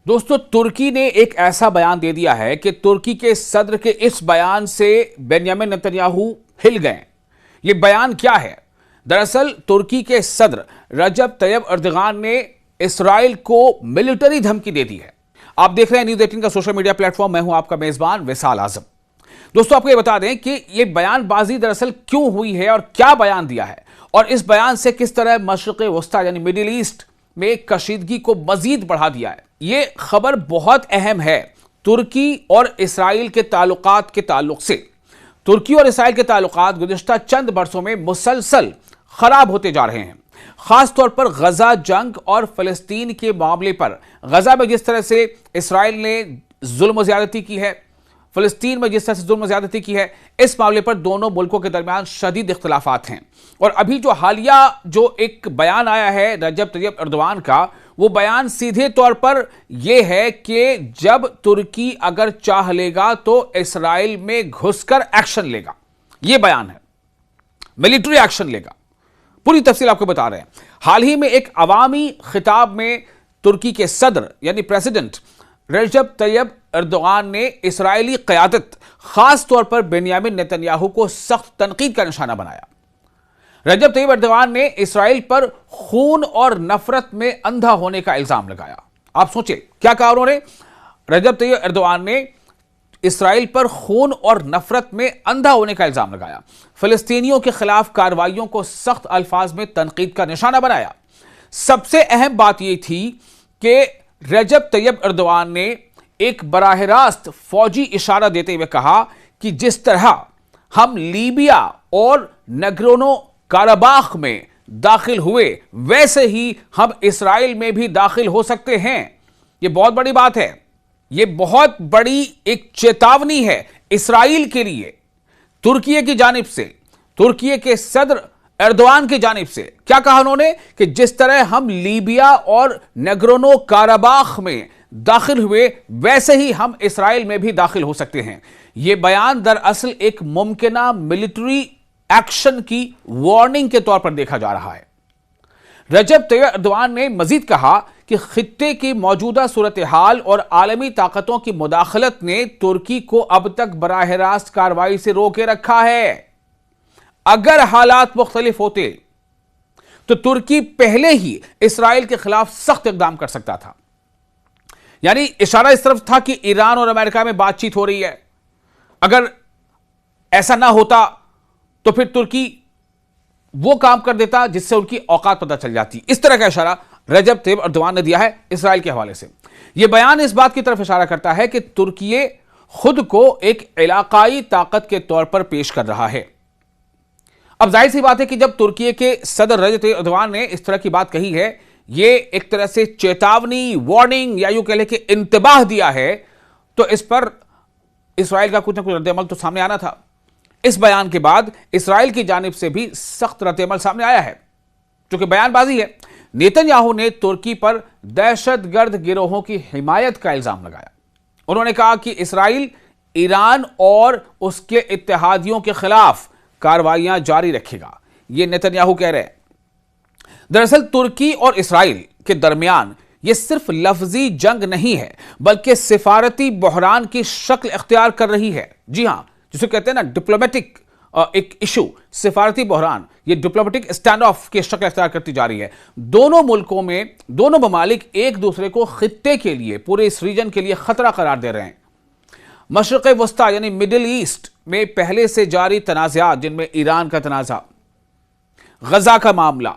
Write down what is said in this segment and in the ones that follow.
दोस्तों, तुर्की ने एक ऐसा बयान दे दिया है कि तुर्की के सदर के इस बयान से बेंयामिन नेतन्याहू हिल गए। ये बयान क्या है? दरअसल तुर्की के सदर रजब तैयब अर्दगान ने इसराइल को मिलिट्री धमकी दे दी है। आप देख रहे हैं न्यूज़ 18 का सोशल मीडिया प्लेटफॉर्म। मैं हूं आपका मेजबान विशाल आजम। दोस्तों, आपको ये बता दें कि ये बयानबाजी दरअसल क्यों हुई है और क्या बयान दिया है, और इस बयान से किस तरह मशरिक़ वस्ता यानी मिडिल ईस्ट में कशीदगी को मजीद बढ़ा दिया है। ये खबर बहुत अहम है तुर्की और इसराइल के ताल्लुकात के ताल्लुक से। तुर्की और इसराइल के ताल्लुकात गुज़िश्ता चंद बरसों में मुसलसल खराब होते जा रहे हैं। खास तौर पर गजा जंग और फलस्तीन के मामले पर गजा में जिस तरह से इसराइल ने जुल्म ज़्यादती की है, फलस्तीन में जिस तरह से जुल्म ज़्यादती की है, इस मामले पर दोनों मुल्कों के दरमियान शदीद इख्तलाफात हैं। और अभी जो हालिया जो एक बयान आया है रजब तैयब अर्दवान का, वो बयान सीधे तौर पर यह है कि जब तुर्की अगर चाह लेगा तो इसराइल में घुसकर एक्शन लेगा। यह बयान है, मिलिट्री एक्शन लेगा। पूरी तफसील आपको बता रहे हैं। हाल ही में एक अवामी खिताब में तुर्की के सदर यानी प्रेसिडेंट रजब तैयब अर्दोगान ने इसराइली क़यादत, खास तौर पर बेंयामिन नेतन्याहू को सख्त तनकीद का निशाना बनाया। रजब तैयब अर्दोगान ने इसराइल पर खून और नफरत में अंधा होने का इल्जाम लगाया। आप सोचिए क्या कहा उन्होंने। रजब तैयब अर्दोगान ने इसराइल पर खून और नफरत में अंधा होने का इल्जाम लगाया। फिलिस्तीनियों के खिलाफ कार्रवाइयों को सख्त अल्फाज में तनकीद का निशाना बनाया। सबसे अहम बात यह थी कि रजब तैयब अर्दोगान ने एक बराह रास्त फौजी इशारा देते हुए कहा कि जिस तरह हम लीबिया और नगरोनो काराबाख में दाखिल हुए, वैसे ही हम इसराइल में भी दाखिल हो सकते हैं। यह बहुत बड़ी बात है। यह बहुत बड़ी एक चेतावनी है इसराइल के लिए, तुर्की की जानिब से, तुर्की के सदर एर्दोआन की जानिब से। क्या कहा उन्होंने कि जिस तरह हम लीबिया और नगरोनो काराबाख में दाखिल हुए, वैसे ही हम इसराइल में भी दाखिल हो सकते हैं। यह बयान दरअसल एक मुमकिना मिलिट्री एक्शन की वार्निंग के तौर पर देखा जा रहा है। रजब तैयब अर्दोआन ने मजीद कहा कि खित्ते की मौजूदा सूरत हाल और आलमी ताकतों की मुदाखलत ने तुर्की को अब तक बराह रास्त कार्रवाई से रोके रखा है। अगर हालात मुख्तलिफ होते तो तुर्की पहले ही इसराइल के खिलाफ सख्त इकदाम कर सकता था। यानी इशारा इस तरफ था कि ईरान और अमेरिका में बातचीत हो रही है। अगर ऐसा ना होता तो फिर तुर्की वो काम कर देता जिससे उनकी औकात पता चल जाती। इस तरह का इशारा रजब तैयब अर्दोआन ने दिया है इसराइल के हवाले से। यह बयान इस बात की तरफ इशारा करता है कि तुर्की खुद को एक इलाकाई ताकत के तौर पर पेश कर रहा है। अब जाहिर सी बात है कि जब तुर्की के सदर रजब तैयब अर्दोआन ने इस तरह की बात कही है, यह एक तरह से चेतावनी, वार्निंग या यूं कह ले कि इंतबाह दिया है, तो इस पर इसराइल का कुछ ना कुछ रद्द-ए-अमल तो सामने आना था। इस बयान के बाद इसराइल की जानिब से भी सख्त रद्द-ए-अमल सामने आया है, जो कि बयानबाजी है। नेतन्याहू ने तुर्की पर दहशतगर्द गिरोहों की हिमायत का इल्जाम लगाया। उन्होंने कहा कि इसराइल ईरान और उसके इत्तेहादियों के खिलाफ कार्रवाइयां जारी रखेगा। यह नेतन्याहू कह रहे हैं। दरअसल तुर्की और इसराइल के दरमियान यह सिर्फ लफ्जी जंग नहीं है, बल्कि सिफारती बहरान की शक्ल इख्तियार कर रही है। जी हां, जिसे कहते हैं ना डिप्लोमेटिक एक इशू, सिफारती बहरान, ये डिप्लोमेटिक स्टैंड ऑफ की शक्ल इख्तियार करती जा रही है। दोनों मुल्कों में दोनों ममालिक एक दूसरे को खित्ते के लिए, पूरे इस रीजन के लिए खतरा करार दे रहे हैं। मशरिक़ वस्ता यानी मिडिल ईस्ट में पहले से जारी तनाज़ात, जिनमें ईरान का तनाज़ा, गजा का मामला,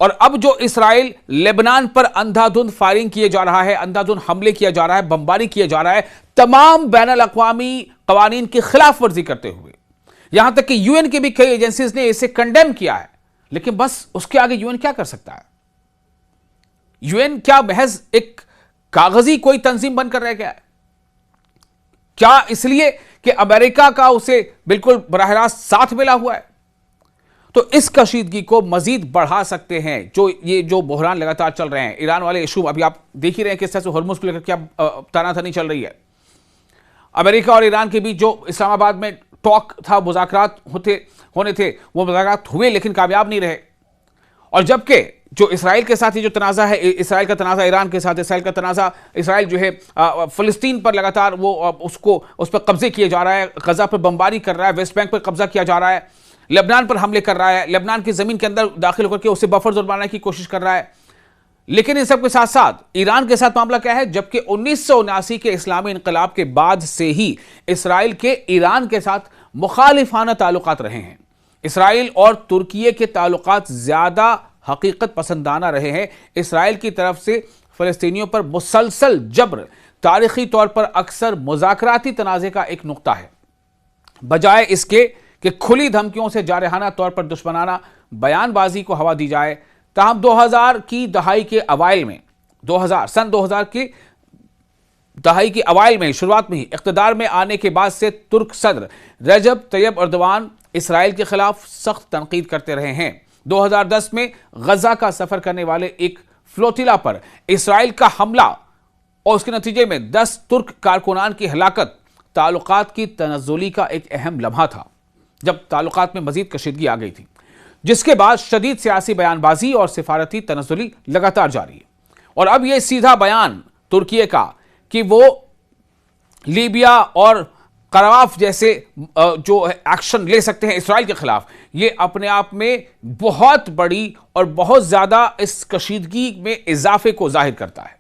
और अब जो इसराइल लेबनान पर अंधाधुंध फायरिंग किए जा रहा है, अंधाधुंध हमले किया जा रहा है, बमबारी किया जा रहा है, तमाम बैनुल अक़वामी क़वानीन की खिलाफ वर्जी करते हुए। यहां तक कि यूएन की भी कई एजेंसीज ने इसे कंडेम किया है। लेकिन बस उसके आगे यूएन क्या कर सकता है? यूएन क्या महज एक कागजी कोई तंजीम बनकर रह गया है? क्या इसलिए कि अमेरिका का उसे बिल्कुल बराह रास्त साथ मिला हुआ है? तो इस कशीदगी को मजीद बढ़ा सकते हैं जो बहरान लगातार चल रहे हैं। ईरान वाले इशू अभी आप देख ही रहे हैं किस तरह से हॉर्मुज़ को लेकर क्या तानातनी चल रही है। अमेरिका और ईरान के बीच जो इस्लामाबाद में टॉक था, मुज़ाकरात होने थे, वो मुज़ाकरात हुए लेकिन कामयाब नहीं रहे। और जबकि जो इसराइल के साथ ये जो तनाज़ा है, इसराइल का तनाज़ा ईरान के साथ, इसराइल का तनाज़ा, इसराइल जो है फ़लस्तीन पर लगातार वो उस पर कब्जे किए जा रहा है, गजा पर बमबारी कर रहा है, वेस्ट बैंक पर कब्जा किया जा रहा है, लेबनान पर हमले कर रहा है, लेबनान की ज़मीन के अंदर दाखिल होकर के उसे बफर जोन बनाने की कोशिश कर रहा है। लेकिन इन सब के साथ साथ ईरान के साथ मामला क्या है, जबकि 1979 के इस्लामी इनकलाब के बाद से ही इसराइल के ईरान के साथ मुखालिफाना ताल्लुकात रहे हैं। इसराइल और तुर्की के ताल्लुकात ज्यादा हकीकत पसंदाना रहे हैं। इसराइल की तरफ से फ़लस्तीनियों पर मुसलसल जब्र तारीखी तौर पर अक्सर मुज़ाकराती तनाज़े का एक नुक्ता है, बजाय इसके कि खुली धमकियों से जारहाना तौर पर दुश्मनाना बयानबाजी को हवा दी जाए। ताहम 2000 की दहाई के अवाइल में, सन 2000 की दहाई की अवाइल में, शुरुआत में ही इख्तिदार में आने के बाद से तुर्क सदर रजब तैयब एर्दोगान इसराइल के खिलाफ सख्त तनकीद करते रहे हैं। 2010 में गजा का सफर करने वाले एक फ्लोटिला पर इसराइल का हमला और उसके नतीजे में 10 तुर्क कारकुनान की हलाकत ताल्लुकात की तनज़्ज़ुली का एक अहम लम्हा था, जब ताल्लुकात में मजीद कशीदगी आ गई थी, जिसके बाद शदीद सियासी बयानबाजी और सिफारती तनज़्ज़ुली लगातार जारी है। और अब यह सीधा बयान तुर्की का कि वो लीबिया और करावाफ जैसे जो एक्शन ले सकते हैं इसराइल के खिलाफ, ये अपने आप में बहुत बड़ी और बहुत ज्यादा इस कशीदगी में इजाफे को जाहिर करता है।